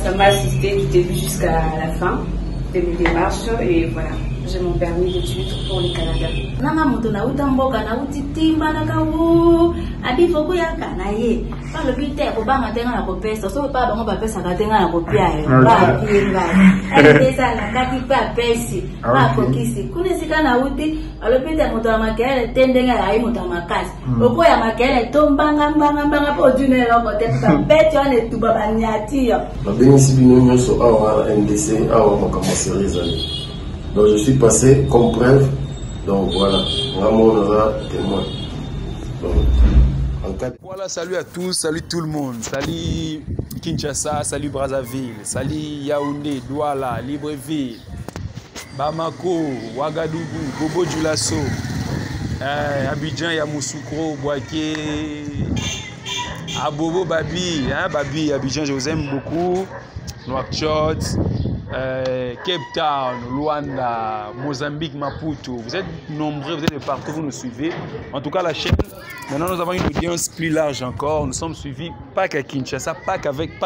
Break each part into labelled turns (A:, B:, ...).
A: Ça m'a assisté du début jusqu'à la fin de mes démarches et voilà, j'ai mon permis d'études pour le Canada.
B: Nanga moto na utamboka na utitimba na kawu abifoko ya kanaye pa le bite ko banga tenga na ko pesa so pa bango ba pesa ka tenga na ko pia ba kienga ai pesa na kati pa pesi ba ko kisi kunisika na uti alo bite moto na makele tendenga ya ai moto makasi oko ya makele tombanga mbanga po dune lo ko teka beto ane tuba banyati yo
C: babengisi bino nyonso awa NDC awa makambo series. Donc je suis passé comme preuve, donc voilà, vraiment on aura témoin.
D: Voilà, salut à tous, salut tout le monde, salut Kinshasa, salut Brazzaville, salut Yaoundé, Douala, Libreville, Bamako, Ouagadougou, Bobo Dioulasso, Abidjan, Yamoussoukro, Boaké, Abobo, Babi, Babi, Abidjan, je vous aime beaucoup, Nouakchott, Cape Town, Luanda, Mozambique, Maputo. Vous êtes nombreux, vous êtes de partout, vous nous suivez. En tout cas, la chaîne, maintenant nous avons une audience plus large encore. Nous sommes suivis pas qu'à Kinshasa, pas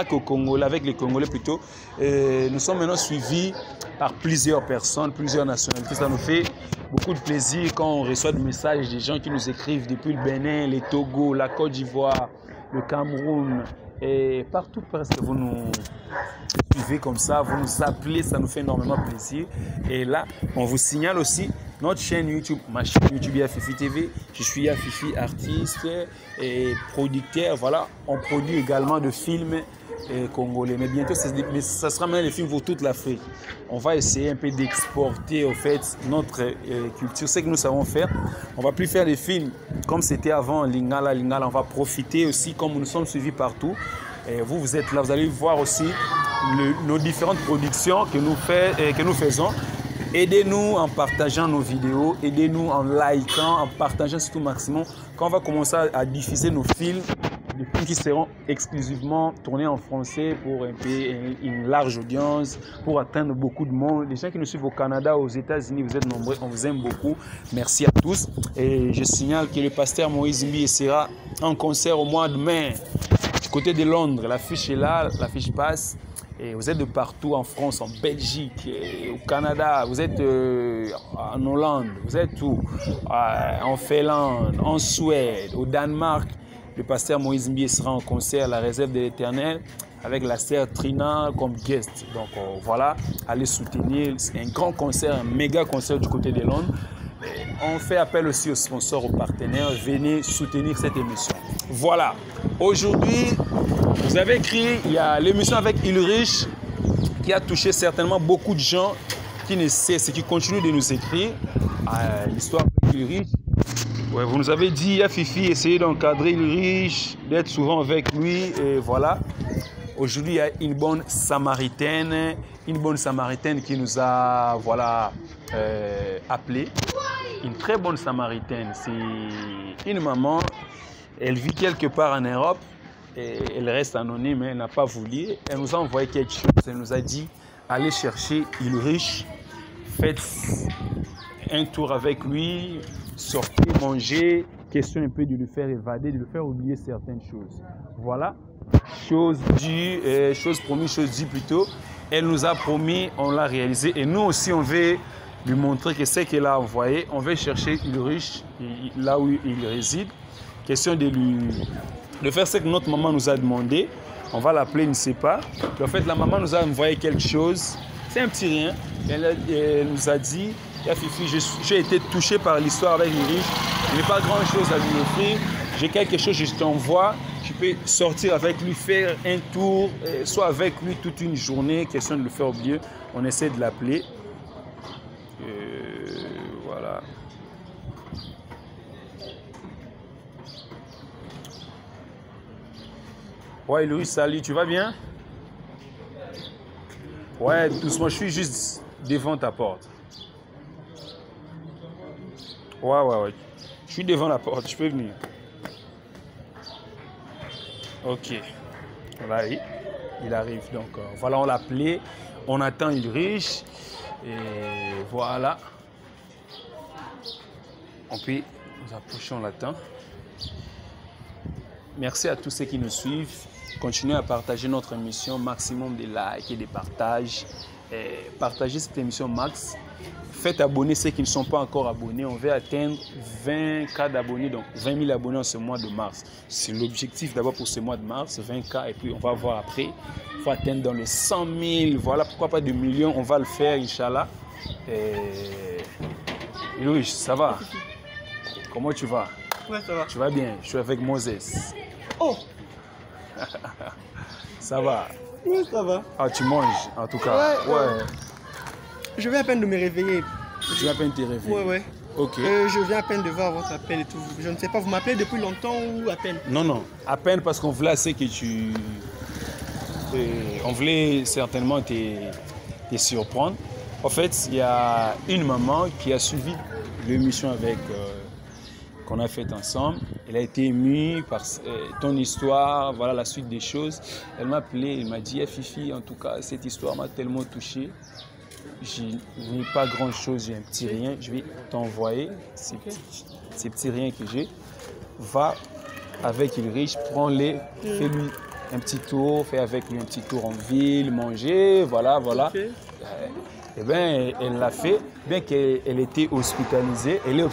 D: qu'au Congo, avec les Congolais plutôt. Nous sommes maintenant suivis par plusieurs personnes, plusieurs nationalités. Ça nous fait beaucoup de plaisir quand on reçoit des messages des gens qui nous écrivent depuis le Bénin, les Togo, la Côte d'Ivoire, le Cameroun. Et partout presque vous nous suivez comme ça, vous nous appelez, ça nous fait énormément plaisir. Et là, on vous signale aussi notre chaîne YouTube, ma chaîne YouTube Yafifi TV. Je suis Yafifi, artiste et producteur. Voilà, on produit également de films congolais. Mais bientôt, ça sera même des films pour toute l'Afrique. On va essayer un peu d'exporter au fait notre culture. C'est ce que nous savons faire. On va plus faire des films comme c'était avant Lingala. On va profiter aussi, comme nous sommes suivis partout. Et vous êtes là, vous allez voir aussi nos différentes productions que nous faisons. Aidez-nous en partageant nos vidéos, aidez-nous en likant, en partageant surtout au maximum. Quand on va commencer à diffuser nos films, des films qui seront exclusivement tournés en français pour une large audience, pour atteindre beaucoup de monde. Les gens qui nous suivent au Canada, aux États-Unis, vous êtes nombreux, on vous aime beaucoup. Merci à tous. Et je signale que le pasteur Moïse Mbi sera en concert au mois de mai. Du côté de Londres, l'affiche est là, l'affiche passe. Et vous êtes de partout, en France, en Belgique, au Canada, vous êtes en Hollande, vous êtes où? En Finlande, en Suède, au Danemark. Le pasteur Moïse Mbi sera en concert à la réserve de l'Éternel avec la sœur Trina comme guest. Donc voilà, allez soutenir. C'est un grand concert, un méga concert du côté de Londres. On fait appel aussi aux sponsors, aux partenaires. Venez soutenir cette émission. Voilà. Aujourd'hui, vous avez écrit, il y a l'émission avec Ulrich qui a touché certainement beaucoup de gens qui ne cessent et qui continuent de nous écrire. L'histoire avec Ulrich. Ouais, vous nous avez dit, Yafifi, essayez d'encadrer Ulrich, d'être souvent avec lui. Et voilà. Aujourd'hui, il y a une bonne Samaritaine qui nous a appelé. Une très bonne Samaritaine. C'est une maman, elle vit quelque part en Europe. Et elle reste anonyme, elle n'a pas voulu. Elle nous a envoyé quelque chose. Elle nous a dit, allez chercher Ulrich, faites un tour avec lui, sortez, mangez, question un peu de le faire évader, de le faire oublier certaines choses. Voilà, chose due, chose promise, chose due plutôt. Elle nous a promis, on l'a réalisé. Et nous aussi, on veut lui montrer que c'est qu'elle a envoyé. On veut chercher Ulrich, là où il réside. Question de faire ce que notre maman nous a demandé. On va l'appeler, ne sait pas. En fait, la maman nous a envoyé quelque chose. C'est un petit rien. Elle nous a dit, Yafifi, j'ai été touché par l'histoire avec Ulrich. Je n'ai pas grand-chose à lui offrir. J'ai quelque chose, je t'envoie. Tu peux sortir avec lui, faire un tour, soit avec lui toute une journée. Question de le faire oublier. On essaie de l'appeler. Voilà. Ouais, Louis, salut, tu vas bien? Ouais, doucement, je suis juste devant ta porte. Ouais. Je suis devant la porte, je peux venir. Ok. Là, il arrive. Donc, voilà, on l'a appelé. On attend Ulrich. Et voilà. On peut nous approcher, on l'attend. Merci à tous ceux qui nous suivent. continuez à partager notre émission, maximum de likes et de partages. Partagez cette émission max. Faites abonner ceux qui ne sont pas encore abonnés. On veut atteindre 20 cas d'abonnés, donc 20 000 abonnés en ce mois de mars. C'est l'objectif d'abord pour ce mois de mars, 20 cas, et puis on va voir après. Il faut atteindre dans les 100 000, voilà, pourquoi pas 2 millions, on va le faire, Inch'Allah. Louis, ça va? Comment tu vas?
E: Ouais, ça va.
D: Tu vas bien? Je suis avec Moses.
E: Oh!
D: Ça va?
E: Oui, ça va.
D: Ah, tu manges, en tout cas? Ouais.
E: Je viens à peine de me réveiller.
D: Tu viens à peine de te réveiller?
E: Ouais.
D: Ok.
E: Je viens à peine de voir votre appel et tout. Je ne sais pas, vous m'appelez depuis longtemps ou à peine?
D: Non, à peine parce qu'on voulait assez que tu... on voulait certainement te surprendre. En fait, il y a une maman qui a suivi l'émission avec qu'on a faite ensemble. Elle a été émue par ton histoire, voilà la suite des choses. Elle m'a appelé, elle m'a dit, Fifi, en tout cas, cette histoire m'a tellement touché. Je n'ai pas grand chose, j'ai un petit rien. Je vais t'envoyer ces petits riens que j'ai. Va avec Ulrich, prends-les, fais-lui un petit tour, fais avec lui un petit tour en ville, manger, voilà. Okay. Eh bien, elle l'a fait, bien qu'elle était hospitalisée. Elle est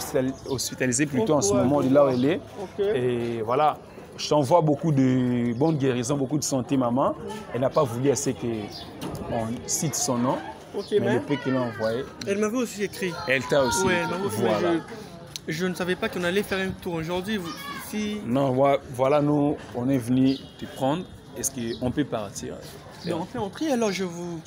D: hospitalisée plutôt en ce moment, là où elle est. Okay. Et voilà, je t'envoie beaucoup de bonnes guérisons, beaucoup de santé, maman. Elle n'a pas voulu assez qu'on cite son nom. Okay, mais le peu qu'elle a envoyé.
E: Elle m'avait aussi écrit.
D: Elle t'a aussi.
E: Oui, elle m'avait aussi. Voilà. Je ne savais pas qu'on allait faire un tour aujourd'hui.
D: Non, voilà, nous, on est venu te prendre. Est-ce qu'on peut partir?
E: Non, on peut entrer, alors je vous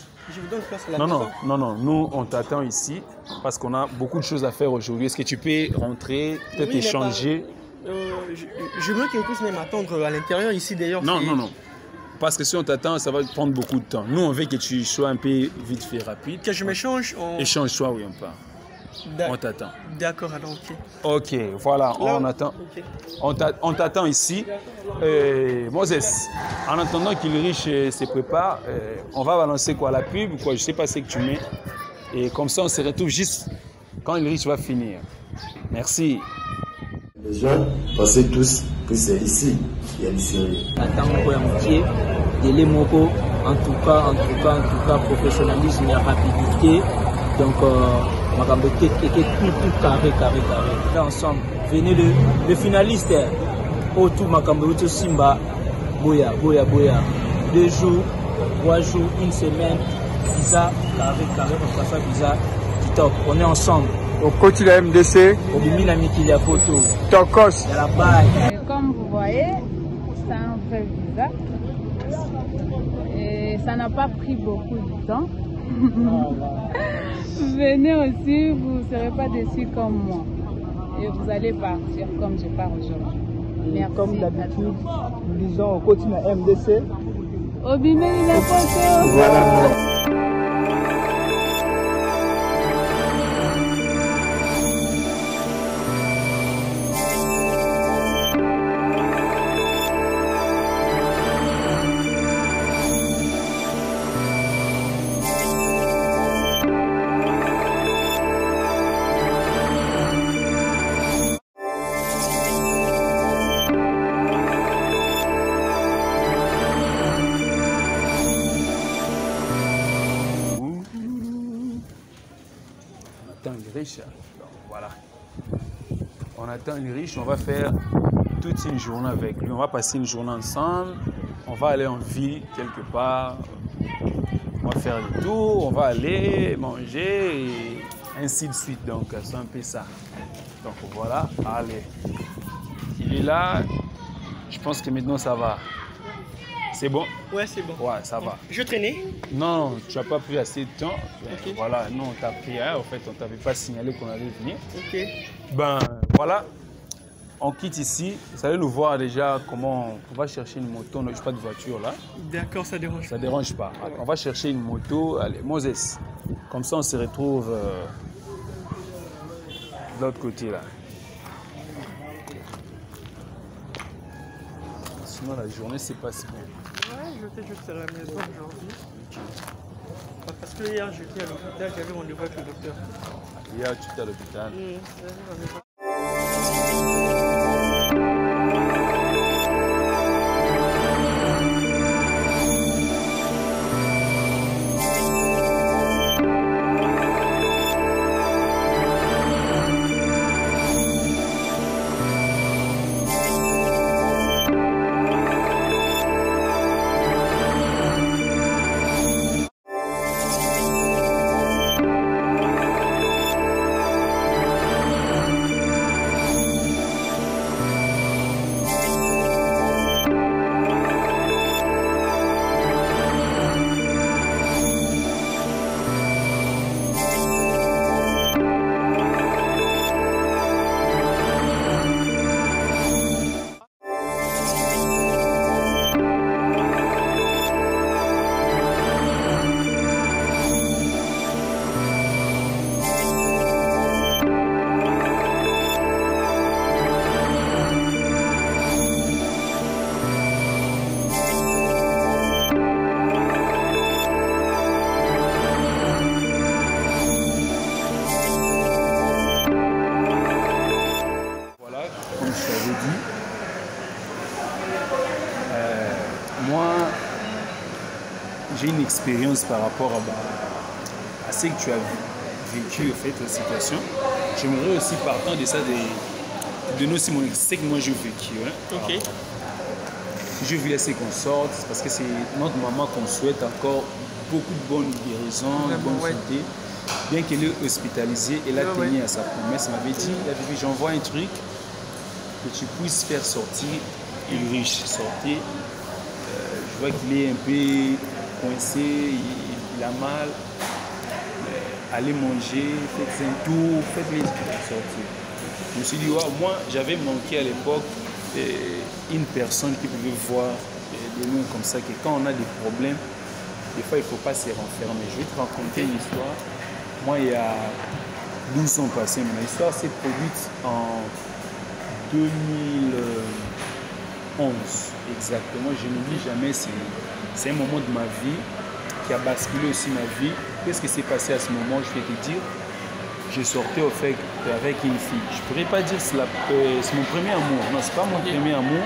E: donne place à la maison.
D: Non, nous, on t'attend ici parce qu'on a beaucoup de choses à faire aujourd'hui. Est-ce que tu peux rentrer, peut-être échanger?
E: Je veux que vous puissiez m'attendre à l'intérieur ici d'ailleurs.
D: Non. Parce que si on t'attend, ça va prendre beaucoup de temps. Nous, on veut que tu sois un peu vite fait, rapide.
E: Que je m'échange?
D: Échange-toi, oui, on part. On t'attend.
E: D'accord, alors, ok.
D: Ok, voilà, on attend. Okay. On t'attend ici. Moses, en attendant qu'Ulrich se prépare, on va balancer quoi, la pub ou quoi? Je ne sais pas ce que tu mets. Et comme ça, on se retrouve juste quand Ulrich va finir. Merci.
C: Les gens, pensez tous que c'est ici qu'il y a du sérieux.
F: En tout cas, professionnalisme et rapidité. Donc, tout carré. Là, ensemble, venez le finaliste. Autour Makambo Simba, Boya. 2 jours, 3 jours, 1 semaine, visa, carré, on passe à visa, top. On est ensemble.
G: Au coach de la MDC,
F: au Bimina Mikilia Poto,
G: Tokos.
H: Comme vous voyez, c'est un vrai visa. Et ça n'a pas pris beaucoup de temps. Venez aussi, vous ne serez pas déçus comme moi. Et vous allez partir comme je pars aujourd'hui. Merci.
G: Comme d'habitude, nous disons au coach de la MDC.
H: Au Bimina Poto.
G: Voilà.
D: Donc, voilà. On attend Ulrich, on va faire toute une journée avec lui. On va passer une journée ensemble. On va aller en ville quelque part. On va faire le tour, on va aller manger et ainsi de suite. Donc c'est un peu ça. Donc voilà, allez. Il est là. Je pense que maintenant ça va. C'est bon?
E: Ouais, c'est bon.
D: Ouais, ça va.
E: Je traînais?
D: Non, tu n'as pas pris assez de temps.
E: Okay.
D: Voilà, nous on t'a pris, en fait, on ne t'avait pas signalé qu'on allait venir.
E: Ok.
D: Ben voilà, on quitte ici. Vous allez nous voir déjà comment on va chercher une moto. On n'a pas de voiture là.
E: D'accord, ça dérange.
D: Ça dérange pas. On va chercher une moto. Allez, Moses. Comme ça, on se retrouve de l'autre côté là. Sinon, la journée s'est passée bien.
E: Ouais, je sais juste à la maison aujourd'hui. Parce que hier, j'étais à l'hôpital, j'avais rendez-vous avec le docteur.
D: Hier, tu étais à l'hôpital. j'ai une expérience par rapport à ce que tu as vécu, en fait, la situation. J'aimerais aussi, partant de ça, de donner aussi ce que moi j'ai vécu. Hein.
E: Ok.
D: Je voulais assez qu'on sorte, parce que c'est notre maman qu'on souhaite encore beaucoup de bonnes guérisons, de bonne santé. Bien qu'elle est hospitalisée, elle a tenu à sa promesse. Elle m'avait dit, j'envoie un truc que tu puisses faire sortir Ulrich. Sortir. Je vois qu'il est un peu coincé, il a mal. Allez manger, faites un tour, faites-les sortir. Je me suis dit, wow, moi j'avais manqué à l'époque une personne qui pouvait voir des noms comme ça, que quand on a des problèmes, des fois il ne faut pas se renfermer. Je vais te raconter une histoire. Moi, il y a 12 ans passés, mon histoire s'est produite en 2011, exactement. Je n'oublie jamais, c'est un moment de ma vie qui a basculé aussi ma vie. Qu'est-ce qui s'est passé à ce moment? Je vais te dire. J'ai sorti au fait avec une fille. Je ne pourrais pas dire que c'est mon premier amour. Non, ce n'est pas mon premier amour,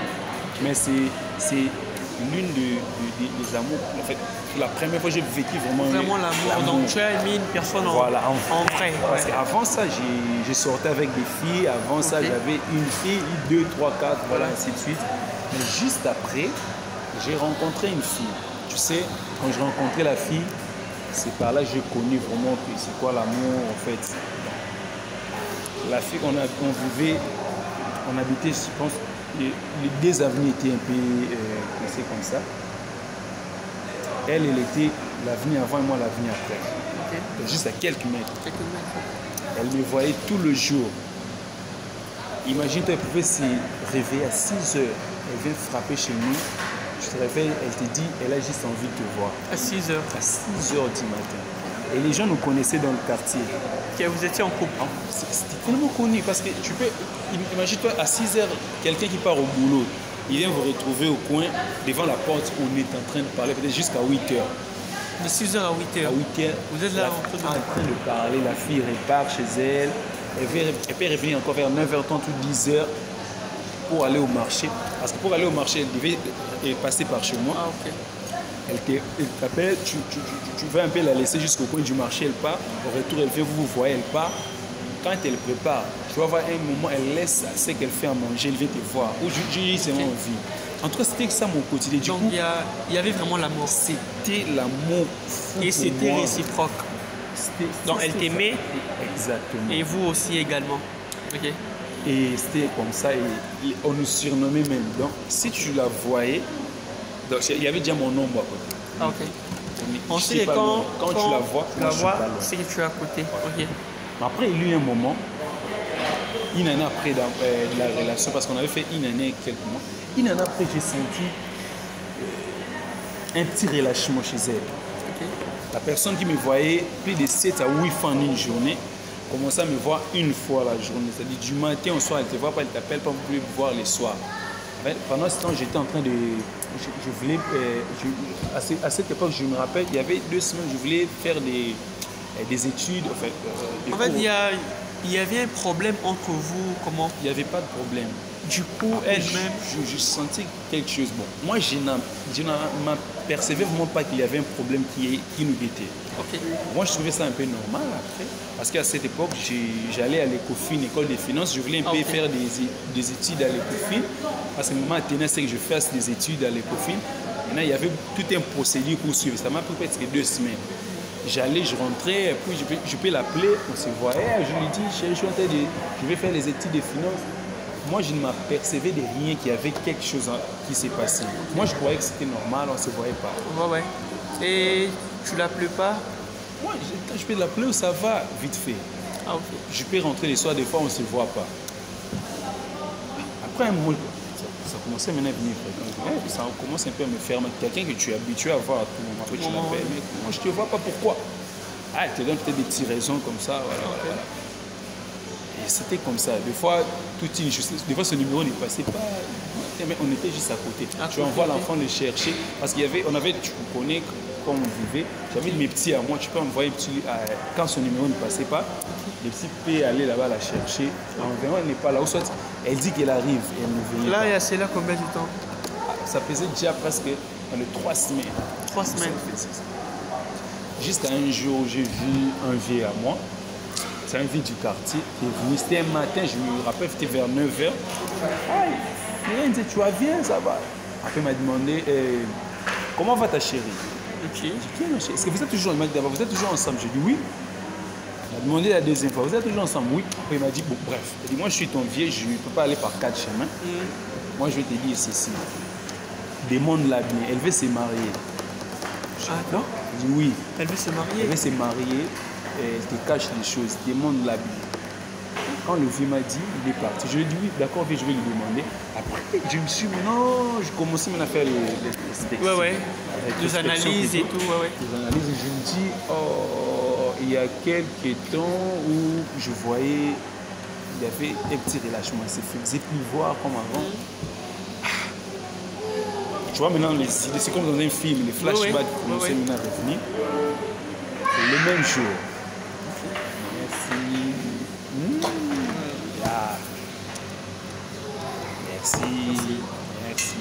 D: mais c'est l'une des amours. En fait, la première fois que j'ai vécu vraiment
E: l'amour. Donc tu as mis une personne en vrai.
D: Parce qu'avant ça, j'ai sorti avec des filles. Avant ça, j'avais une fille, 2, 3, 4, voilà, ainsi de suite. Mais juste après, j'ai rencontré une fille. Tu sais, quand j'ai rencontré la fille, c'est par là que j'ai connu vraiment que c'est quoi l'amour en fait. La fille qu'on vivait, on habitait, je pense, les deux avenues étaient un peu placées comme ça. Elle était l'avenue avant et moi l'avenue après. Okay. Juste à quelques mètres. Elle me voyait tout le jour. Imagine-toi, elle pouvait se réveiller à 6 heures. Elle vient frapper chez nous. Tu te réveilles, elle te dit, elle a juste envie de te voir.
E: À 6 heures.
D: À 6 heures du matin. Et les gens nous connaissaient dans le quartier.
E: Vous étiez en couple.
D: C'était tellement connu parce que tu peux. Imagine-toi, à 6 heures, quelqu'un qui part au boulot, il vient vous retrouver au coin, devant la porte où on est en train de parler, peut-être jusqu'à 8 heures.
E: De 6 heures à 8 heures.
D: À 8 heures.
E: Vous êtes là
D: en train de parler. La fille repart chez elle. Elle peut revenir encore vers 9h30 ou 10h pour aller au marché. Parce que pour aller au marché, elle devait passer par chez moi.
E: Ah, ok.
D: Elle t'appelle, tu vas un peu la laisser jusqu'au coin du marché, elle part. Au retour, elle fait, vous voyez, elle part. Quand elle prépare, tu vas voir un moment, elle laisse ce qu'elle fait à manger, elle vient te voir. Ou j'ai c'est mon envie. En tout cas, c'était ça mon quotidien.
E: Donc, il y avait vraiment l'amour.
D: C'était l'amour fou.
E: Et c'était réciproque. Donc, elle t'aimait.
D: Exactement.
E: Et vous aussi également. Ok.
D: Et c'était comme ça, et on nous surnommait même. Donc, si tu la voyais, donc, il y avait déjà mon nombre à côté.
E: Ah, ok. On sait que quand
D: tu la vois,
E: c'est que tu es à côté. Ok.
D: Après, il y a eu un moment, une année après de la relation, parce qu'on avait fait une année et quelques mois, une année après, j'ai senti un petit relâchement chez elle.
E: Okay.
D: La personne qui me voyait plus de 7 à 8 fois en une journée, commençait à me voir une fois la journée. C'est-à-dire du matin au soir, elle ne te voit pas, elle ne t'appelle pas, vous pouvez me voir les soirs. Pendant ce temps, j'étais en train de... Je voulais... à cette époque, je me rappelle, il y avait 2 semaines, je voulais faire des études. En fait,
E: il y avait un problème entre vous, comment?
D: Il n'y avait pas de problème.
E: Du coup, elle-même...
D: Je sentais quelque chose. Bon, moi, je m'apercevais vraiment pas qu'il y avait un problème qui nous guettait.
E: Okay.
D: Moi, je trouvais ça un peu normal après. Parce qu'à cette époque, j'allais à l'Ecofin, école des finances. Je voulais un peu faire des études à l'Ecofin. À ce moment, tenait c'est que je fasse des études à l'Ecofin. Maintenant, il y avait tout un procédure pour suivre. Ça m'a pris presque 2 semaines. J'allais, je rentrais, puis je peux l'appeler, on se voyait. Je lui dis, chérie, je vais faire les études de finances. Moi, je ne m'apercevais de rien, qu'il y avait quelque chose qui s'est passé. Moi, je croyais que c'était normal, on ne se voyait pas.
E: Ouais. Et tu l'appelles pas?
D: Moi, je peux l'appeler, ça va, vite fait.
E: Ah, ok.
D: Je peux rentrer les soirs, des fois, on ne se voit pas. Après un mois, ça commençait maintenant à venir fréquent. Ça commence un peu à me faire mal. Quelqu'un que tu es habitué à voir à tout moment. Après, tu l'appelles, mais moi, je ne te vois pas, pourquoi? Ah, elle te donne peut-être des petites raisons comme ça, voilà. Et c'était comme ça. Des fois, des fois, ce numéro ne passait pas. Mais on était juste à côté. Tu envoies l'enfant le chercher. Parce tu connais quand on vivait. J'avais mes petits à moi. Tu peux envoyer un petit. Quand ce numéro ne passait pas, les petits peuvent aller là-bas la chercher. Environ, elle n'est pas là. Ou soit elle dit qu'elle arrive et elle ne venait pas.
E: Là, c'est là combien de temps?
D: Ça faisait déjà presque 3 semaines.
E: 3 semaines.
D: Jusqu'à un jour, j'ai vu un vieux à moi. C'est un vieux du quartier qui est venu. C'était un matin, je me rappelle, c'était vers 9h. Il me dit, tu vas bien, ça va. Après, il m'a demandé, comment va ta chérie?
E: Ok.
D: J'ai dit, ma chérie, est-ce que vous êtes toujours, il m'a dit d'abord, vous êtes toujours ensemble? J'ai dit oui. Il m'a demandé la deuxième fois, vous êtes toujours ensemble? Oui. Après, il m'a dit, bon, bref. Il dit, moi, je suis ton vieux, je ne peux pas aller par 4 chemins. Moi, je vais te dire ceci. Demande-la bien, elle veut se marier.
E: Ah non?
D: Je dis oui.
E: Elle veut se marier?
D: Elle veut se marier, elle te cache les choses, demande-la bien. Quand le vieux m'a dit, il est parti. Je lui ai dit oui, d'accord, je vais lui demander. Après, je me suis maintenant, je commençais maintenant à faire les
E: des analyses et tout,
D: Les analyses, et je me dis, oh, il y a quelques temps où je voyais, il y avait un petit relâchement, il ne faisait plus voir comme avant. Tu vois, maintenant, c'est comme dans un film, les flashbacks commençaient maintenant à revenir. Le même jour. Merci.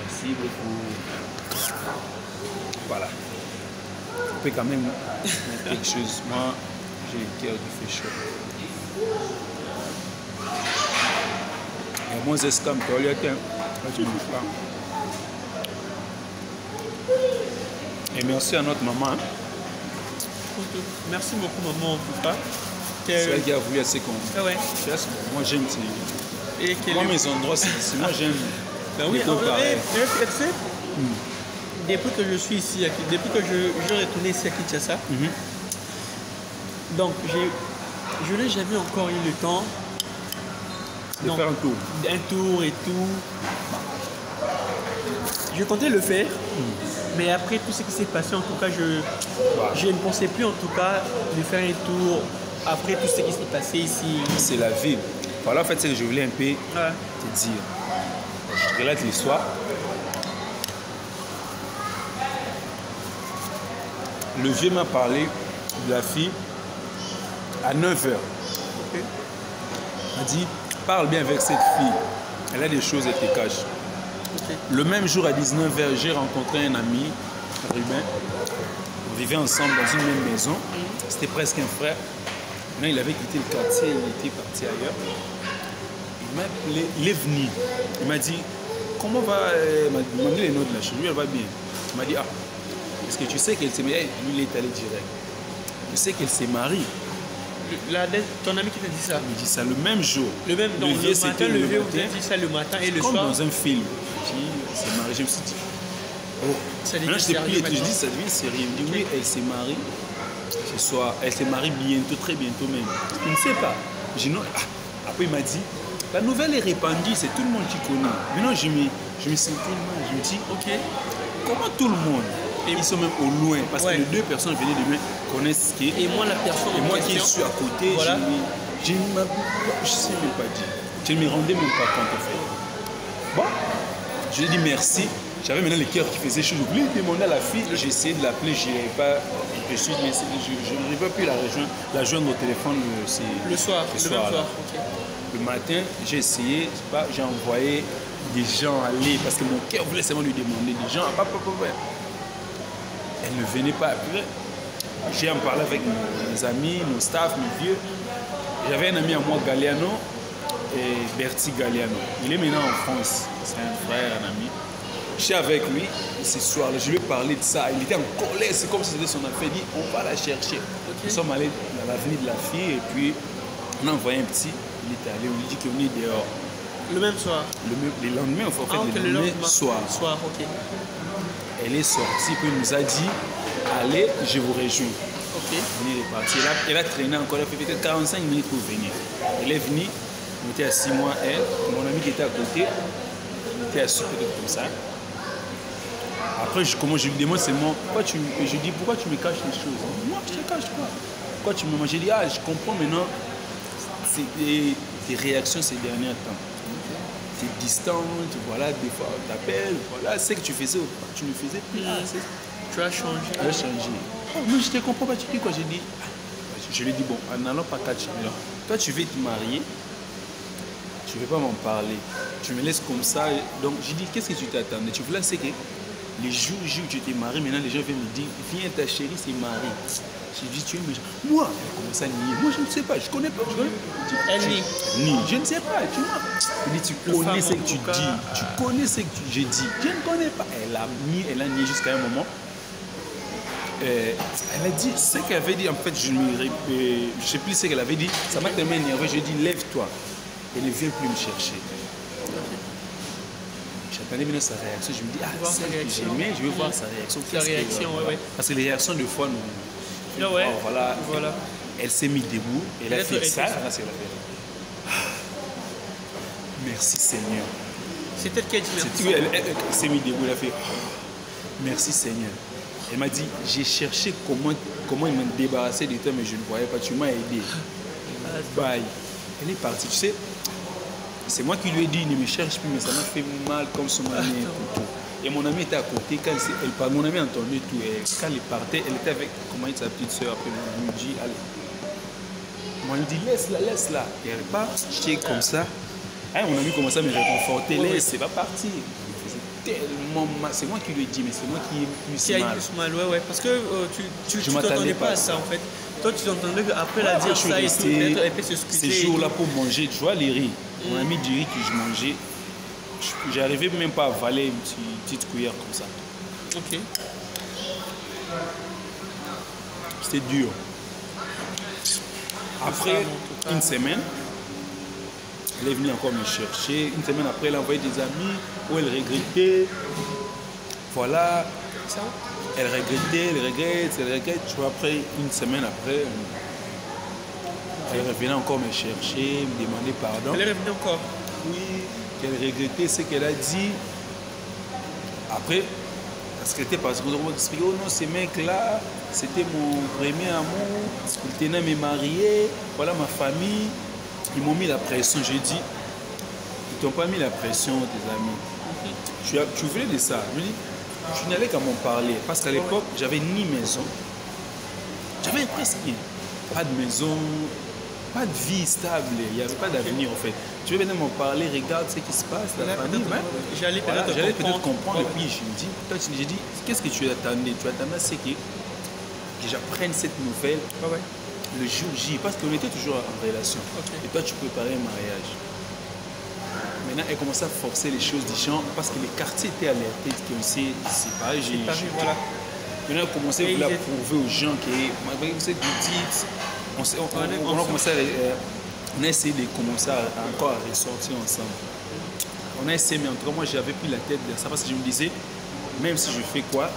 D: Merci beaucoup. Voilà. On peut quand même mettre quelque chose. Moi, j'ai le cœur qui fait chaud. Et moi, c'est comme toi, il y a tu ne bouges pas. Et merci à notre maman.
E: Merci beaucoup, maman, en tout cas.
D: C'est elle qui a voulu assez qu'on.
E: Ah ouais.
D: Moi, j'aime.
E: Et
D: moi, mes endroits, c'est moi, j'aime.
E: Ben oui, tu sais, depuis que je suis ici, depuis que je retourné ici à Kinshasa, donc je n'ai jamais encore eu le temps
D: de faire un tour.
E: Un tour et tout. Je comptais le faire, mais après tout ce qui s'est passé, en tout cas, je ne pensais plus en tout cas de faire un tour après tout ce qui s'est passé ici.
D: C'est la vie. Voilà, en fait, c'est que je voulais un peu te dire. Je te relate l'histoire. Le vieux m'a parlé de la fille à 9h. Il m'a dit, parle bien avec cette fille. Elle a des choses, elle te cache. Le même jour à 19h, j'ai rencontré un ami, Ruben. On vivait ensemble dans une même maison. C'était presque un frère. Maintenant, il avait quitté le quartier, il était parti ailleurs. Il m'a appelé, il est venu. Il m'a dit, comment va... Il m'a demandé les noms de la chérie, elle va bien. Il m'a dit, ah, est-ce que tu sais qu'elle s'est mariée? Lui, il est allé direct. Tu sais qu'elle s'est mariée?
E: Ton ami qui t'a dit ça?
D: Il me dit ça le même jour.
E: Le même, donc le matin, le vieux vous a dit ça le matin et le soir?
D: Comme dans un film. Elle s'est mariée, je me suis dit, oh, maintenant je t'ai pris et je dis, ça devient sérieux. Il me dit, oui, elle s'est mariée. Ce soir, elle s'est mariée bientôt, très bientôt même. Je ne sais pas. Je dis non. Ah. Après, il m'a dit, la nouvelle est répandue, c'est tout le monde qui connaît. Maintenant, je me sentais mal. Je me dis, ok, comment tout le monde, et ils sont même au loin, parce que les deux personnes venaient de loin connaissent ce qui est.
E: Et moi, la personne.
D: Et moi qui suis à côté, voilà. Je ne sais même pas dire. Je ne me rendais même pas compte, en fait. Bon, je lui ai dit merci. J'avais maintenant le cœur qui faisait chaud. Je voulais demander à la fille, j'ai essayé de l'appeler, je n'arrivais pas. Je n'arrivais plus à la joindre au téléphone
E: le soir. Le soir. Okay.
D: Le matin, j'ai essayé, j'ai envoyé des gens aller parce que mon cœur voulait seulement lui demander des gens. Elle ne venait pas. J'ai en parlé avec mes amis, mon staff, mes vieux. J'avais un ami à moi, Galliano, et Bertie Galliano. Il est maintenant en France. C'est un frère, un ami. Je suis avec lui ce soir-là, je lui ai parlé de ça. Il était en colère, c'est comme si c'était son affaire. Il dit, on va la chercher. Nous sommes allés dans l'avenue de la fille et puis on a envoyé un petit. Il est allé, on lui dit qu'on est dehors.
E: Le même soir?
D: Le lendemain, en fait, le lendemain soir.
E: Ok.
D: Elle est sortie, puis elle nous a dit, allez, je vous rejoins.
E: Ok.
D: Elle est partie. Elle a traîné encore, elle a fait peut-être 45 minutes pour venir. Elle est venue, on était assis, moi, elle, mon ami qui était à côté, on était assis peut-être comme ça. Après, je lui demande seulement, je dis, pourquoi tu me caches les choses? Moi, je te cache pas. Pourquoi tu me manges? J'ai dit, je comprends maintenant tes réactions ces derniers temps. Tu es distante, voilà, des fois on t'appelle, voilà, c'est que tu faisais, tu ne faisais plus.
E: Tu as changé.
D: Tu as changé. Oh, mais je ne te comprends pas, tu dis quoi? J'ai dit, je lui ai dit, bon, en n'allant pas 4 chemins, toi tu veux te marier, tu ne veux pas m'en parler, tu me laisses comme ça. Donc j'ai dit, qu'est-ce que tu t'attendais? Tu voulais, c'est que Les jours où tu t'es marié, maintenant les gens viennent me dire, viens ta chérie, c'est marié. J'ai dit, tu es méchant. Moi, elle commence à nier. Moi, je ne sais pas, je ne connais pas.
E: Elle nie.
D: Je ne sais pas, tu vois. Elle dit, tu connais ce que tu dis. Tu connais ce que j'ai dit. Je ne connais pas. Elle a nié jusqu'à un moment. Elle a dit ce qu'elle avait dit. En fait, je ne sais plus ce qu'elle avait dit. Ça m'a tellement énervé. Je lui ai dit, lève-toi. Elle ne vient plus me chercher. J'attendais bien sa réaction. Je me dis, celle que j'aimais, je veux voir sa réaction.
E: Sa réaction, ouais.
D: Parce que les réactions, des fois, nous.
E: Ouais.
D: Voilà. Elle s'est mise debout. Elle a fait ça. Merci Seigneur.
E: C'est elle qui a dit merci.
D: Elle s'est mise debout. Elle a fait merci Seigneur. Elle m'a dit, j'ai cherché comment il m'a débarrassé de toi, mais je ne voyais pas. Tu m'as aidé. Bye. Elle est partie. Tu sais, c'est moi qui lui ai dit, ne me cherche plus, mais ça m'a fait mal comme son ami. Et mon ami était à côté. Quand mon ami entendait tout. Et quand elle partait, elle était avec sa petite soeur. Après, on lui dit, allez. Moi, il dit, laisse-la. Et elle part. J'étais comme ça. Mon ami commençait à me réconforter. Laisse, c'est pas parti. Tellement mal. C'est moi qui lui ai dit, mais c'est moi qui ai plus mal.
E: Plus mal, ouais. Parce que tu ne t'attendais pas à ça, en fait. Toi, tu t'entendais qu'après la dire ça et tout, elle peut s'excuser.
D: Ces jours-là pour manger, tu vois, les riz. On a mis du riz que je mangeais. J'arrivais même pas à avaler une petite cuillère comme ça.
E: Ok.
D: C'était dur. Après une semaine, elle est venue encore me chercher. Une semaine après, elle a envoyé des amis où elle regrettait. Voilà.
E: Ça?
D: Elle regrette. Tu vois, après, une semaine après, elle revenait encore me chercher, me demander pardon.
E: Elle est revenue encore?
D: Oui, qu'elle regrettait ce qu'elle a dit. Après, parce qu'elle était partie, on m'a expliqué, oh non, ces mecs-là, c'était mon premier amour, ils tenaient à me marier, voilà ma famille. Ils m'ont mis la pression, j'ai dit, ils t'ont pas mis la pression, tes amis. Tu voulais de ça. Je me dis, tu n'allais qu'à m'en parler. Parce qu'à l'époque, j'avais ni maison. J'avais presque rien. Pas de maison, pas de vie stable. Il n'y avait pas d'avenir en fait. Tu veux venir m'en parler, regarde ce qui se passe, la famille.
E: J'allais
D: peut-être comprendre. Et puis je me dis, j'ai dit, qu'est-ce que tu attendais? Tu attendais à ce que j'apprenne cette nouvelle le jour J. Parce qu'on était toujours en relation. Et toi, tu préparais un mariage. Maintenant, elle commençait à forcer les choses des gens parce que les quartiers étaient alertés qu'on s'est séparés.
E: Voilà.
D: Maintenant, elle commençait à prouver aux gens que malgré que vous êtes petites, on a essayé de commencer encore à ressortir ensemble. On a essayé, mais en tout cas, moi, j'avais pris la tête de ça parce que je me disais, même si je fais quoi,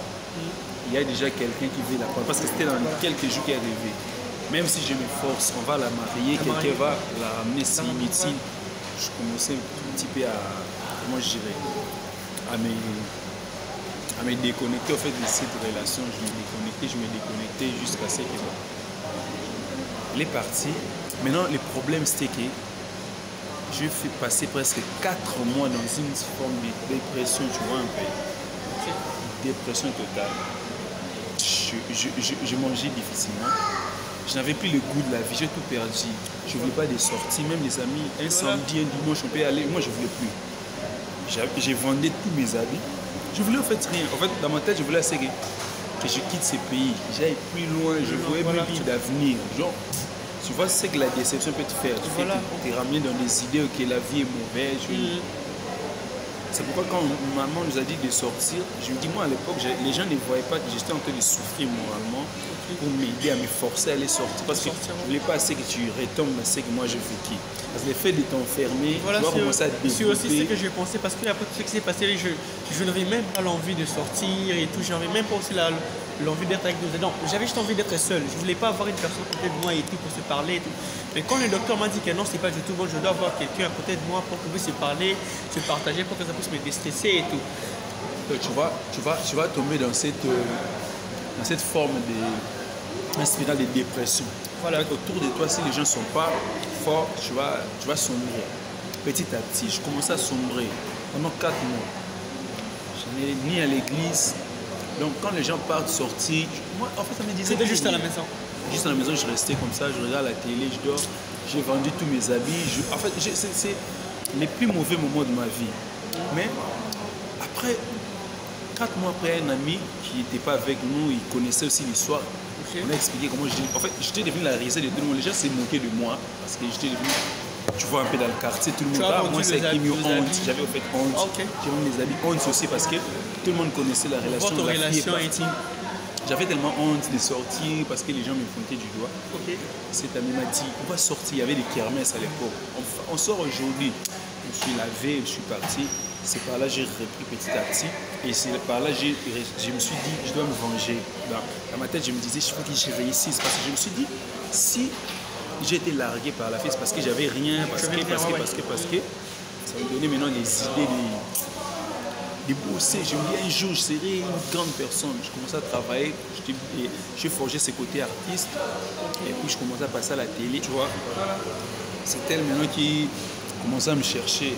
D: il y a déjà quelqu'un qui veut la prendre. Parce que c'était dans quelques jours qu'elle est arrivée. Même si je me force, on va la marier, quelqu'un va la ramener si médecine. Je commençais un petit peu comment je dirais, à me déconnecter en fait de cette relation. Je me déconnectais jusqu'à ce que elle est partie. Maintenant, le problème c'était que je fais passer presque 4 mois dans une forme de dépression, tu vois un peu. Dépression totale. Je mangeais difficilement. Je n'avais plus le goût de la vie, j'ai tout perdu. Je ne voulais pas de sorties, même les amis, un samedi, un dimanche, on peut y aller. Moi, je ne voulais plus. J'ai vendu tous mes habits. Je voulais en fait rien. En fait, dans ma tête, je voulais assez que je quitte ce pays. J'aille plus loin, je voyais plus d'avenir. Genre, tu vois ce que la déception peut te faire. Tu te ramener dans des idées que la vie est mauvaise. C'est pourquoi quand maman nous a dit de sortir, je me dis, moi à l'époque, les gens ne voyaient pas que j'étais en train de souffrir moralement pour m'aider à me forcer à aller sortir. Parce que je ne voulais pas assez que tu retombes dans ce que moi je vécu. Parce que le fait de t'enfermer, tu vas commencer à te développer.
E: C'est aussi ce que j'ai pensé, parce que après tout ce qui s'est passé, je n'avais même pas l'envie de sortir et tout. J'avais même pas aussi l'envie d'être avec nous. Donc j'avais juste envie d'être seul. Je ne voulais pas avoir une personne à côté de moi et tout pour se parler et tout. Mais quand le docteur m'a dit que non, c'est pas du tout bon, je dois avoir quelqu'un à côté de moi pour qu'on puisse se parler, se partager, pour que ça puisse me déstresser et tout.
D: Donc, tu vas tomber dans cette forme de spirale de dépression. Voilà. Autour de toi, si les gens ne sont pas forts, tu vas sombrer. Petit à petit, je commençais à sombrer pendant 4 mois. Je n'allais ni à l'église. Donc quand les gens partent sortir, moi en fait ça me disait...
E: C'était juste à la maison?
D: Juste à la maison, je restais comme ça, je regarde la télé, je dors, j'ai vendu tous mes habits. En fait, c'est les plus mauvais moments de ma vie. Mais après, 4 mois après, un ami qui n'était pas avec nous, il connaissait aussi l'histoire. On a expliqué comment en fait, j'étais devenu la risée de tout le monde. Les gens s'est moqués de moi parce que j'étais devenu, tu vois, un peu dans le quartier, tout le monde. Là, moi, c'est qui me honte. J'avais en fait honte. J'ai même des amis honte aussi parce que tout le monde connaissait la relation.
E: Votre relation intime.
D: J'avais tellement honte de sortir parce que les gens me pointaient du doigt. Cet ami m'a dit, on va sortir. Il y avait des kermesses à l'époque. On sort aujourd'hui. Je me suis lavé, je suis parti. C'est par là que j'ai repris petit à petit. Et c'est par là que je me suis dit, je dois me venger. Dans ma tête, je me disais, il faut que je réussisse. Parce que je me suis dit, si j'ai été largué par la fille, c'est parce que j'avais rien, parce que, ça me donnait maintenant des idées de bosser. Je me dis, un jour, je serai une grande personne. Je commençais à travailler, j'ai forgé ce côté artiste. Et puis, je commençais à passer à la télé, tu vois. C'est elle maintenant qui commençait à me chercher.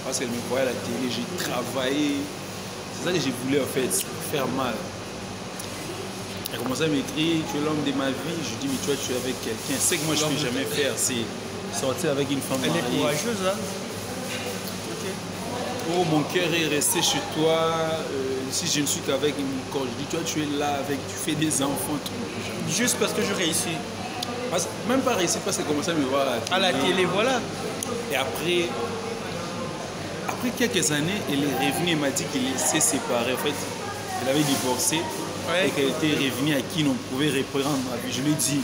D: Parce qu'elle me voyait à la télé, j'ai travaillé. C'est ça que je voulais en fait, faire mal. Elle commençait à m'écrire, tu es l'homme de ma vie. Je dis, mais toi, tu es avec quelqu'un. C'est que moi, je ne peux jamais faire, c'est sortir avec une femme mariée.
E: Elle est courageuse, hein?
D: Oh, mon cœur est resté chez toi. Si je ne suis qu'avec mon corps, je dis, toi, tu es là, avec, tu fais des enfants.
E: Juste parce que je réussis.
D: Même pas réussi, parce qu'elle commençait à me voir
E: à la télé, voilà.
D: Et après quelques années, elle est revenue et m'a dit qu'elle s'est séparée. En fait, elle avait divorcé et qu'elle était revenue à qui on pouvait reprendre ma vie. Je lui ai dit,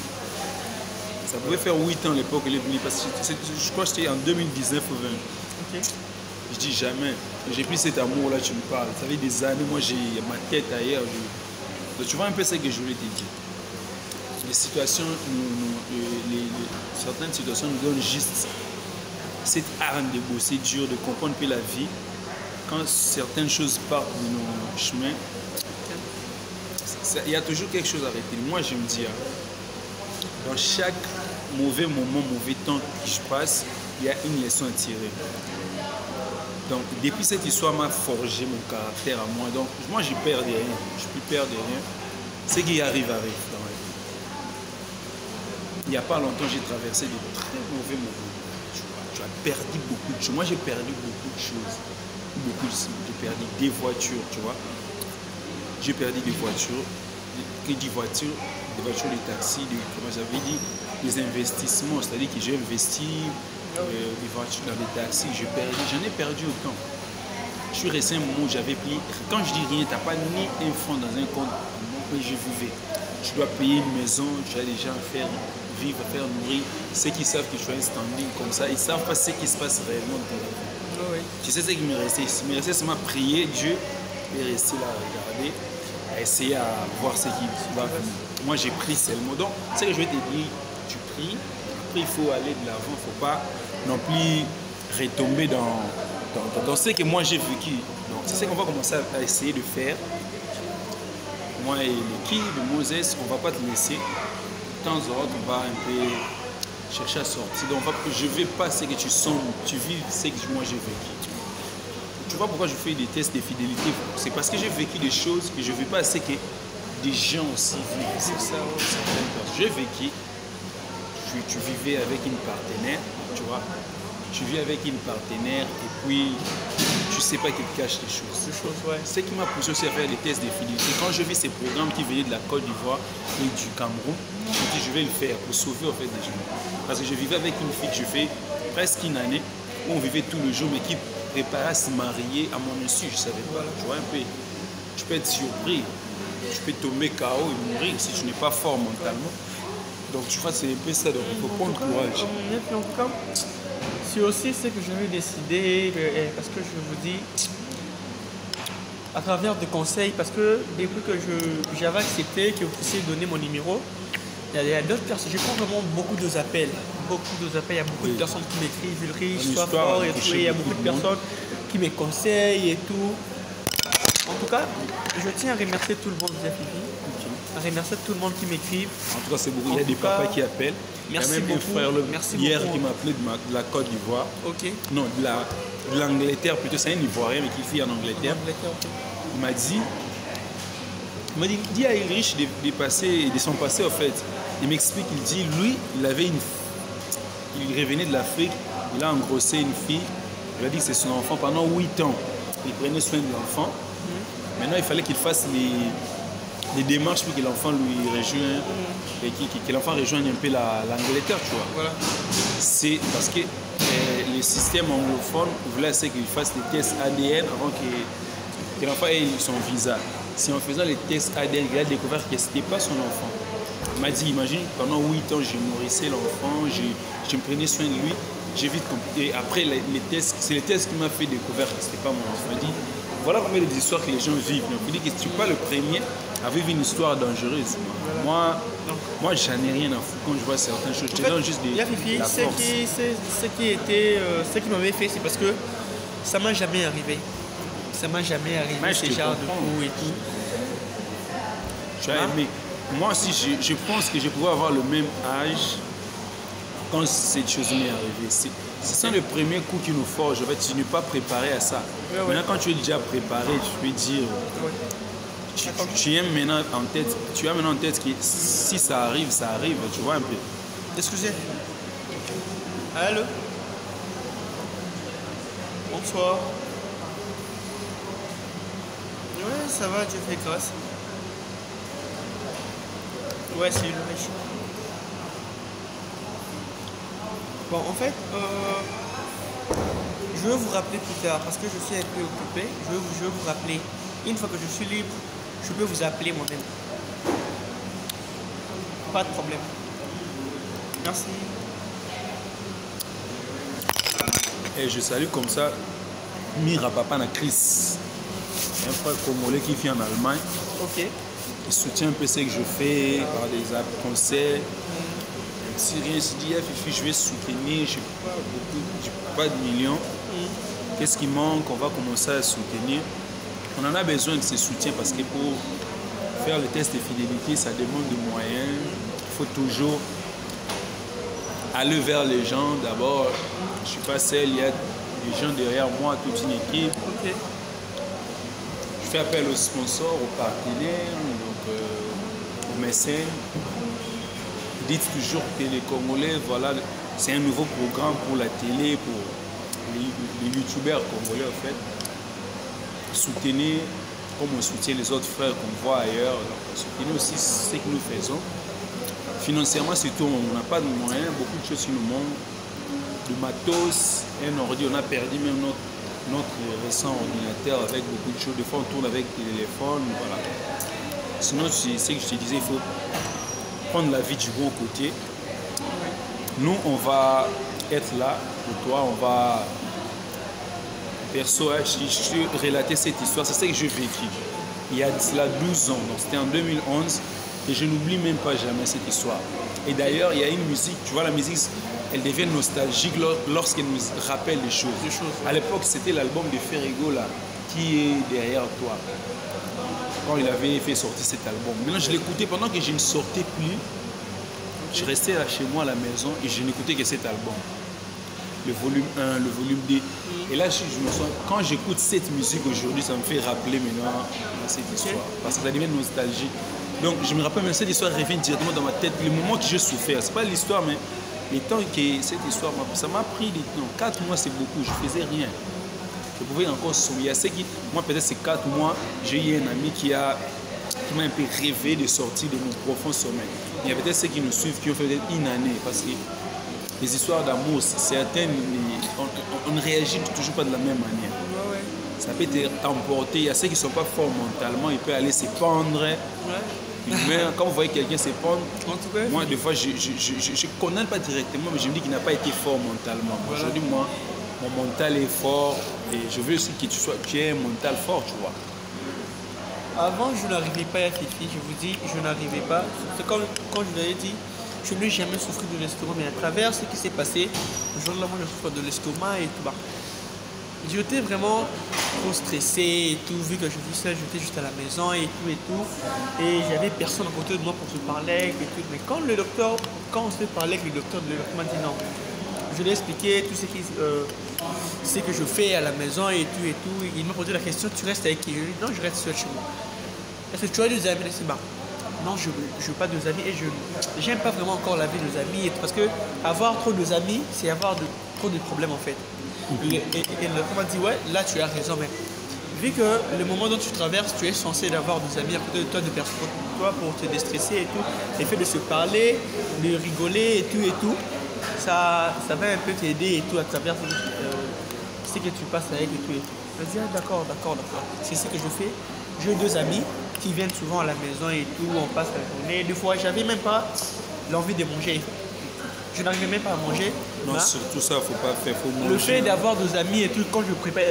D: ça pouvait faire 8 ans à l'époque qu'elle est venue. Parce que je crois que c'était en 2019 ou 20. Je dis jamais. J'ai pris cet amour-là, tu me parles. Ça fait des années, moi j'ai ma tête ailleurs. Donc, tu vois un peu ce que je voulais te dire. Les situations, certaines situations nous donnent juste cette arme de bosser dur, de comprendre que la vie, quand certaines choses partent de nos chemins, il y a toujours quelque chose à arrêter. Moi, je me dis, dans chaque mauvais moment, mauvais temps que je passe, il y a une leçon à tirer. Donc, depuis cette histoire m'a forgé mon caractère à moi. Donc, moi, je ne perds de rien. Je ne peux perdre de rien. Ce qui arrive dans ma vie. Il n'y a pas longtemps, j'ai traversé de très mauvais moments. Tu as perdu beaucoup de choses. Moi, j'ai perdu beaucoup de choses. J'ai perdu des voitures, tu vois. J'ai perdu des voitures. Que des voitures, des taxis, comment j'avais dit, des investissements. C'est-à-dire que j'ai investi des voitures dans des taxis. J'en ai perdu autant. Je suis resté un moment où j'avais pris. Quand je dis rien, tu n'as pas ni un franc dans un compte où je vivais. Tu dois payer une maison, tu as des gens à faire vivre, à faire nourrir. Ceux qui savent que tu as un standing comme ça, ils ne savent pas ce qui se passe réellement dans ta vie. Tu sais ce qui me restait. Il me restait seulement prier Dieu et rester là à regarder, à essayer à voir ce qui va venir. Moi, j'ai pris seulement. Donc, ce que je vais te dire, tu pries. Après, il faut aller de l'avant. Il ne faut pas non plus retomber dans ce que moi j'ai vécu. Donc, c'est ce qu'on va commencer à essayer de faire. Moi et l'équipe de Moses, on ne va pas te laisser. De temps en temps, on va un peu chercher à sortir. Donc, je ne vais pas ce que tu sens, tu vis ce que moi j'ai vécu. Tu vois pourquoi je fais des tests de fidélité? C'est parce que j'ai vécu des choses que je ne veux pas ce que des gens aussi vivent. C'est ça, j'ai vécu. Tu vivais avec une partenaire, tu vois. Tu vis avec une partenaire et puis tu ne sais pas qu'il te cache des choses. Ce qui m'a poussé aussi à faire des tests de fidélité. Quand je vis ces programmes qui venaient de la Côte d'Ivoire et du Cameroun, je me dis je vais le faire pour sauver en fait des gens. Parce que je vivais avec une fille que je fais presque une année où on vivait tout le jour mais qui préparait à se marier à mon insu. Je ne savais pas. Tu vois un peu, tu peux être surpris, tu peux tomber KO et mourir si tu n'es pas fort mentalement. Donc tu vois, c'est un peu ça, donc il faut prendre courage.
E: En tout cas, c'est aussi ce que je vais décider, parce que je vous dis, à travers des conseils, parce que depuis que j'avais accepté que vous puissiez donner mon numéro, il y a d'autres personnes, je prends vraiment beaucoup d'appels, il y a beaucoup de personnes qui m'écrivent, Ulrich, sois fort et tout, il y a beaucoup de personnes qui me conseillent et tout. En tout cas, je tiens à remercier tout le monde via Fifi. À remercier tout le monde qui m'écrive.
D: En tout cas, c'est beaucoup. Il y a des papas qui appellent.
E: Merci
D: beaucoup. Il y a même un frère hier qui m'a appelé de la Côte d'Ivoire.
E: Ok.
D: Non, de l'Angleterre plutôt. C'est un Ivoirien mais qui vit en Angleterre. Il m'a dit, dis à Ulrich de son passé en fait. Il m'explique, il dit, lui, il revenait de l'Afrique, il a engrossé une fille. Il a dit que c'est son enfant pendant 8 ans. Il prenait soin de l'enfant. Maintenant, il fallait qu'il fasse les démarches pour que l'enfant lui rejoigne et que l'enfant rejoigne un peu l'Angleterre, tu vois.
E: Voilà.
D: C'est parce que le système anglophone voulait qu'il fasse des tests ADN avant que l'enfant ait son visa. Si en faisant les tests ADN, il a découvert que ce n'était pas son enfant. Il m'a dit, imagine, pendant 8 ans, je nourrissais l'enfant, je me prenais soin de lui. J'ai vite compris. Et après, les tests, c'est les tests qui m'ont fait découvrir que ce n'était pas mon enfant. Il dit, voilà combien d'histoires que les gens vivent. Donc, il dit que tu n'es pas le premier à vivre une histoire dangereuse. Voilà. Moi, j'en ai rien à foutre quand je vois certaines choses. Je te donne juste des.
E: Ce qui m'avait fait, c'est parce que ça ne m''a jamais arrivé. Ça ne m'a jamais arrivé, ces genres de coups et tout.
D: Tu as aimé. Moi aussi, je pense que je pouvais avoir le même âge quand cette chose m'est arrivée. C'est ça le premier coup qui nous forge. En fait, tu n'es pas préparé à ça. Maintenant, quand tu es déjà préparé, tu peux dire. Tu as maintenant en tête que si ça arrive, tu vois un peu.
E: Excusez. Allô? Bonsoir. Ouais, ça va, Dieu fait grâce. Ouais, c'est une riche. Bon, en fait, je vais vous rappeler plus tard parce que je suis un peu occupé. Je vais vous rappeler. Une fois que je suis libre, je peux vous appeler moi-même. Pas de problème. Merci.
D: Et je salue comme ça Mira Papa na Chris. Un frère congolais qui vit en Allemagne.
E: Ok.
D: Il soutient un peu ce que je fais par des conseils. Si rien se dit, Fifi, je vais soutenir, je n'ai pas de millions. Qu'est-ce qui manque? On va commencer à soutenir. On en a besoin de ce soutien parce que pour faire le test de fidélité, ça demande des moyens. Il faut toujours aller vers les gens. D'abord, je ne suis pas seul, il y a des gens derrière moi, toute une équipe.
E: Okay.
D: Je fais appel aux sponsors, aux partenaires, donc, aux mécènes. Dites toujours que les Congolais, voilà, c'est un nouveau programme pour la télé, pour les youtubeurs congolais en fait. Soutenez comme on soutient les autres frères qu'on voit ailleurs. Donc, soutenez aussi ce que nous faisons. Financièrement, surtout, on n'a pas de moyens, beaucoup de choses qui nous manquent. Du matos, un ordi, on a perdu même notre récent ordinateur avec beaucoup de choses. Des fois, on tourne avec des téléphones, voilà. Sinon, c'est ce que je te disais, il faut prendre la vie du bon côté. Nous, on va être là pour toi, on va... Perso, je relater cette histoire, c'est ce que j'ai vécu. Il y a cela 12 ans, donc c'était en 2011, et je n'oublie même pas jamais cette histoire. Et d'ailleurs, il y a une musique, tu vois, la musique, elle devient nostalgique lorsqu'elle nous rappelle des choses. À l'époque, c'était l'album de Ferrigo, là, qui est derrière toi. Quand il avait fait sortir cet album. Maintenant, je l'écoutais pendant que je ne sortais plus. Je restais là chez moi à la maison et je n'écoutais que cet album. Le volume 1, le volume 2. Et là, je me sens, quand j'écoute cette musique aujourd'hui, ça me fait rappeler maintenant cette histoire. Parce que ça devient nostalgique. Donc, je me rappelle même cette histoire revient directement dans ma tête. Le moment que j'ai souffert, c'est pas l'histoire, mais les temps que cette histoire, ça m'a pris des temps. 4 mois, c'est beaucoup. Je faisais rien. Je pouvais encore sourire. Moi, peut-être ces 4 mois, j'ai eu un ami qui m'a un peu rêvé de sortir de mon profond sommeil. Il y a peut-être ceux qui nous suivent qui ont fait peut-être une année. Parce que les histoires d'amour, certaines, on ne réagit toujours pas de la même manière. Ça peut t'emporter. Il y a ceux qui ne sont pas forts mentalement, ils peuvent aller se pendre. Mais quand vous voyez quelqu'un se pendre, moi, des fois, je ne condamne pas directement, mais je me dis qu'il n'a pas été fort mentalement. Aujourd'hui, moi, mon mental est fort et je veux aussi que tu aies un mental fort, tu vois.
E: Avant, je n'arrivais pas à Fifi, je vous dis, je n'arrivais pas. C'est comme quand je l'avais dit, je n'ai jamais souffert de l'estomac, mais à travers ce qui s'est passé, aujourd'hui, moi, je souffre de l'estomac et tout. J'étais vraiment trop stressé et tout, vu que je suis seul, j'étais juste à la maison et tout. Et j'avais personne à côté de moi pour se parler et tout. Mais quand on se parlait avec le docteur m'a dit non. Je lui ai expliqué tout ce que je fais à la maison et tout. Il m'a posé la question, tu restes avec qui? Je lui ai dit non, je reste seul chez moi. Est-ce que tu as des amis? Non, je veux pas des amis et je n'aime pas vraiment encore la vie des amis. Parce que avoir trop d'amis, c'est avoir trop de problèmes en fait. Et le docteur m'a dit ouais, là tu as raison, mais vu que le moment dont tu traverses, tu es censé avoir des amis à côté de toi, de personnes pour toi pour te déstresser et tout. Le fait de se parler, de rigoler et tout, ça va un peu t'aider et tout à travers ce que tu passes avec et tout. Je dis, ah, d'accord. C'est ce que je fais. J'ai 2 amis qui viennent souvent à la maison et tout, on passe la journée. Des fois, j'avais même pas l'envie de manger. Je n'arrivais même pas à manger.
D: Non, surtout ça, faut pas faire, faut manger.
E: Le fait d'avoir 2 amis et tout, quand je prépare,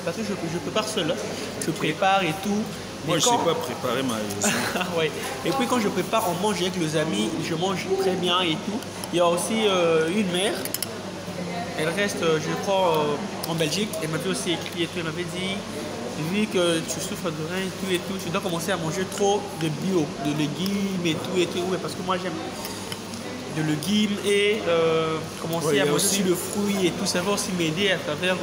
E: parce que je prépare seul, hein. Je prépare et tout.
D: Moi, je ne sais pas préparer ma raison.
E: Ouais. Et puis quand je prépare, on mange avec les amis, je mange très bien et tout. Il y a aussi une mère, elle reste, je crois, en Belgique. Elle m'avait aussi écrit et tout, elle m'avait dit, vu que tu souffres de rein et tout, tu dois commencer à manger trop de bio, de légumes et tout. Ouais, parce que moi, j'aime de légumes et commencer à manger aussi le fruit et tout. Ça va aussi m'aider à travers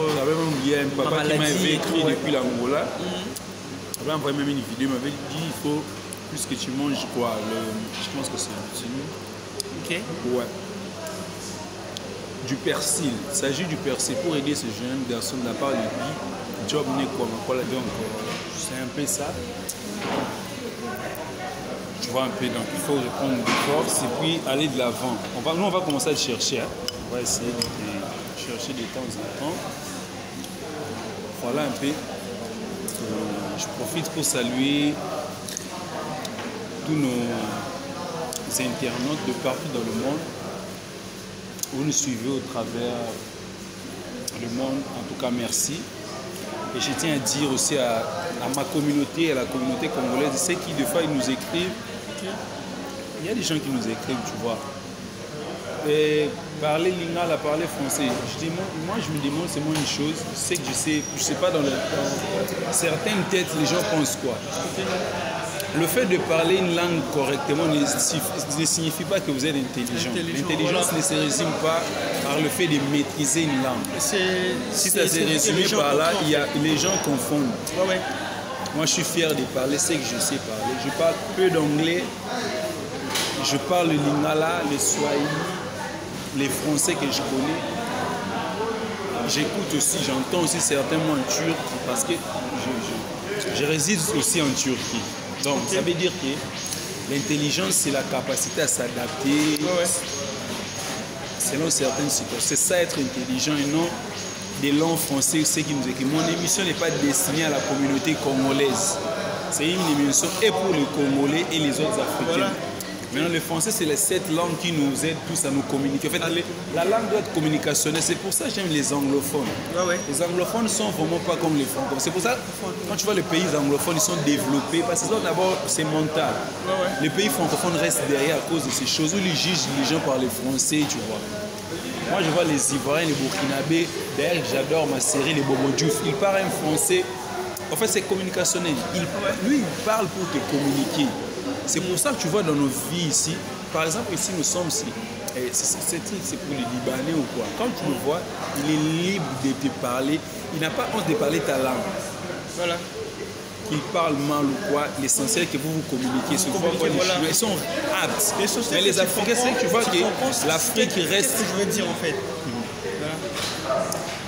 D: il y a un papa qui m'avait écrit depuis l'Angola. Il avait envoyé même une vidéo, il m'avait dit il faut plus que tu manges quoi. Je pense que c'est mieux.
E: Ok.
D: Ouais. Du persil. Il s'agit du persil pour aider ce jeune garçon de la part de lui. Job n'est quoi là donc c'est un peu ça. Tu vois un peu, donc il faut reprendre de force et puis aller de l'avant. Nous on va commencer à le chercher. Hein. On va essayer de chercher de temps en temps. Voilà un peu. Je profite pour saluer tous nos internautes de partout dans le monde. Vous nous suivez au travers le monde. En tout cas, merci. Et je tiens à dire aussi à ma communauté, à la communauté congolaise, ceux qui des fois ils nous écrivent. Il y a des gens qui nous écrivent, tu vois. Et parler lingala, parler français. Moi, je me demande seulement une chose. C'est que je sais pas dans certaines têtes, les gens pensent quoi. Le fait de parler une langue correctement ne signifie pas que vous êtes intelligent. L'intelligence ne se résume pas par le fait de maîtriser une langue. Si ça se résume par là, les gens confondent.
E: Ouais.
D: Moi, je suis fier de parler ce que je sais parler. Je parle peu d'anglais. Je parle le lingala, le swahili, les français que je connais. J'écoute aussi, j'entends aussi certains mots en turc parce que je réside aussi en Turquie. Donc, ça veut dire que l'intelligence, c'est la capacité à s'adapter selon certaines situations. C'est ça être intelligent et non des langues françaises, ceux qui nous écrivent. Mon émission n'est pas destinée à la communauté congolaise. C'est une émission et pour les Congolais et les autres Africains. Maintenant, le français, c'est les 7 langues qui nous aident tous à nous communiquer. En fait, la langue doit être communicationnelle. C'est pour ça que j'aime les anglophones. Les anglophones ne sont vraiment pas comme les francophones. C'est pour ça, quand tu vois les pays anglophones, ils sont développés parce que d'abord, c'est mental. Les pays francophones restent derrière à cause de ces choses où ils jugent les gens par les français, tu vois. Moi, je vois les Ivoiriens, les Burkinabés. D'ailleurs, j'adore ma série, les Bobo Diouf. Ils parlent un français. En fait, c'est communicationnel. Lui, il parle pour te communiquer. C'est pour ça que tu vois dans nos vies ici, par exemple ici nous sommes ici, c'est pour les Libanais ou quoi. Quand tu le vois, il est libre de te parler, il n'a pas honte de parler ta langue. Voilà. Qu'il parle mal ou quoi, l'essentiel que vous communiquez. Ce ils sont aptes. Mais les Africains, c'est que tu vois que l'Afrique reste...
E: Qu'est-ce que je veux dire en fait?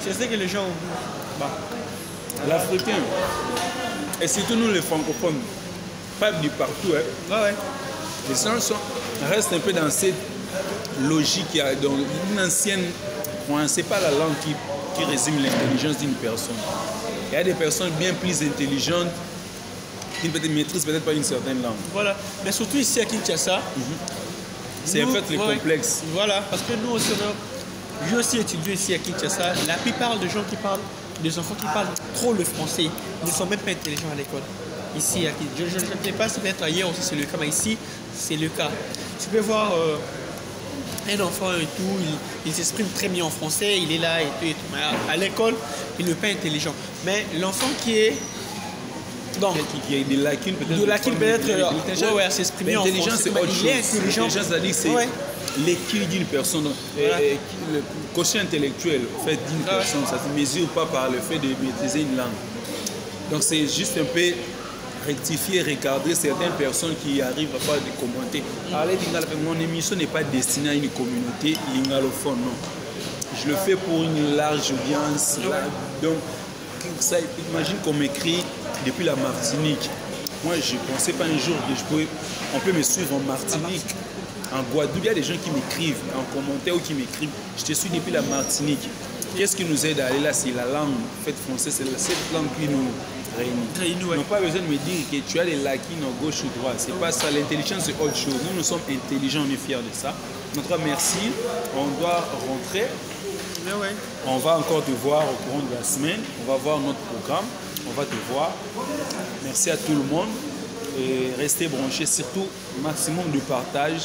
E: C'est ce que les gens ont.
D: L'Africain, et surtout nous les francophones, pas du partout. Hein. Les gens restent un peu dans cette logique, dans une ancienne croyance. Ce n'est pas la langue qui résume l'intelligence d'une personne. Il y a des personnes bien plus intelligentes qui ne maîtrisent peut-être pas une certaine langue. Voilà,
E: mais surtout ici à Kinshasa.
D: C'est en fait le complexe.
E: Voilà, parce que nous aussi, j'ai aussi étudié ici à Kinshasa. La plupart des gens qui parlent, des enfants qui parlent trop le français, ne sont même pas intelligents à l'école. Ici, je ne sais pas si peut-être ailleurs aussi c'est le cas, mais ici, c'est le cas. Tu peux voir un enfant et tout, il s'exprime très bien en français, il est là et tout. Mais à l'école, il n'est pas intelligent. Mais l'enfant qui est... Donc,
D: il y a des lacunes peut-être.
E: De lacunes peut-être, à s'exprimer en français.
D: L'intelligence, c'est autre chose. L'intelligence, c'est-à-dire c'est l'équipe d'une personne. Le quotient intellectuel fait, d'une personne, ça ne se mesure pas par le fait de maîtriser une langue. Donc, c'est juste un peu... rectifier, regarder certaines personnes qui arrivent à faire des commentaires. Mon émission n'est pas destinée à une communauté lingalophone, non. Je le fais pour une large audience. Donc, m'écrire ça. Imagine qu'on m'écrit depuis la Martinique. Moi, je ne pensais pas un jour que on peut me suivre en Martinique, en Guadeloupe. Il y a des gens qui m'écrivent en commentaire ou qui m'écrivent. Je te suis depuis la Martinique. Qu'est-ce qui nous aide à aller là? C'est la langue. En fait, français, c'est cette langue qui nous réunit. Ils n'ont pas besoin de me dire que tu as des lacunes à gauche ou droite. C'est pas ça. L'intelligence, c'est autre chose. Nous sommes intelligents, on est fiers de ça. En tout cas, merci. On doit rentrer. On va encore te voir au courant de la semaine. On va voir notre programme. On va te voir. Merci à tout le monde. Et restez branchés. Surtout, maximum de partage.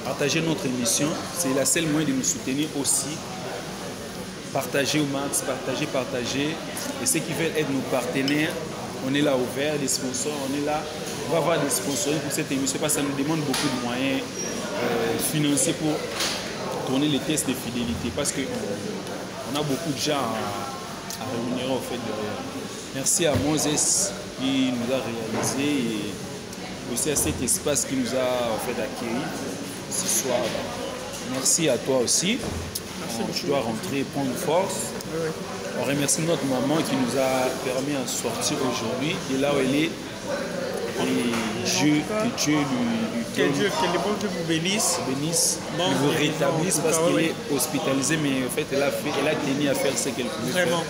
D: Partagez notre émission. C'est la seule moyen de nous soutenir aussi. Partagez au max. Partagez. Et ceux qui veulent être nos partenaires, on est là ouvert. Des sponsors, on est là. On va avoir des sponsors pour cette émission parce que ça nous demande beaucoup de moyens financiers pour tourner les tests de fidélité parce qu'on a beaucoup de gens à rémunérer au fait derrière. Merci à Moses qui nous a réalisé et aussi à cet espace qui nous a en fait accueilli ce soir. Merci à toi aussi. Tu dois rentrer et prendre force. On remercie notre maman qui nous a permis de sortir aujourd'hui. Et là où elle est, et Dieu, que Dieu
E: que le bon Dieu vous bénisse,
D: vous rétablisse parce qu'elle est hospitalisée, mais en fait, elle a tenu à faire ce qu'elle pouvait faire.
E: Vraiment.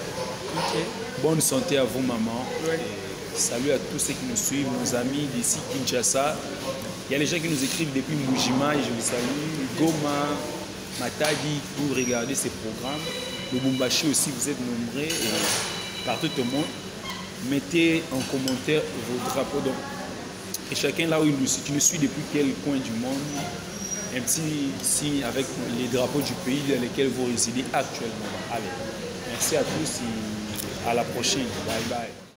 D: Bonne santé à vous, maman. Salut à tous ceux qui nous suivent, nos amis d'ici Kinshasa. Il y a les gens qui nous écrivent depuis Mujima et je vous salue. Goma, Matadi pour regarder ces programmes. Le Bumbashi aussi, vous êtes nombreux et partout au monde. Mettez en commentaire vos drapeaux. Donc, et chacun là où tu nous suis depuis quel coin du monde, un petit signe avec les drapeaux du pays dans lequel vous résidez actuellement. Allez, merci à tous et à la prochaine. Bye bye.